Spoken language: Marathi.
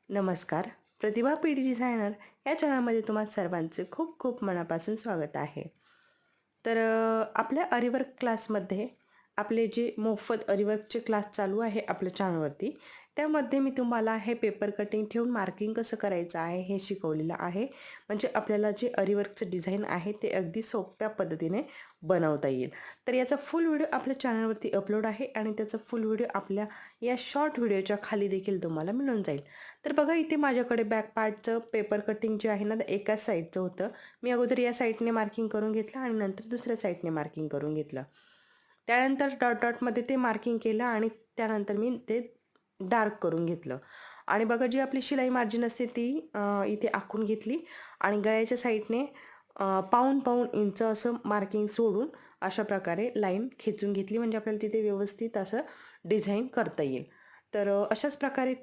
नमस्कार. प्रतिभा पीडी डिझायनर या चॅनलमध्ये तुम्हा सर्वांचे खूप खूप मनापासून स्वागत आहे. तर आपल्या अरीवर्क क्लासमध्ये आपले जे मोफत अरीवर्कचे क्लास चालू आहे आपल्या चॅनलवरती, त्यामध्ये मी तुम्हाला हे पेपर कटिंग ठेवून मार्किंग कसं करायचं आहे हे शिकवलेलं आहे. म्हणजे आपल्याला जे अरीवर्कचं डिझाईन आहे ते अगदी सोप्या पद्धतीने बनवता येईल. तर याचा फुल व्हिडिओ आपल्या चॅनलवरती अपलोड आहे आणि त्याचा फुल व्हिडिओ आपल्या या शॉर्ट व्हिडिओच्या खाली देखील तुम्हाला मिळून जाईल. तर बघा इथे माझ्याकडे बॅक पार्टचं पेपर कटिंग जे आहे ना, एकाच साईडचं होतं. मी अगोदर या साईडने मार्किंग करून घेतलं आणि नंतर दुसऱ्या साईडने मार्किंग करून घेतलं. त्यानंतर डॉट डॉटमध्ये ते मार्किंग केलं आणि त्यानंतर मी ते डार्क करून घेतलं. आणि बघा जी आपली शिलाई मार्जिन असते ती इथे आखून घेतली आणि गळ्याच्या साईडने पाऊण पाऊण इंच असं मार्किंग सोडून अशा प्रकारे लाईन खेचून घेतली, म्हणजे आपल्याला तिथे व्यवस्थित असं डिझाईन करता येईल. तर अशाच प्रकारे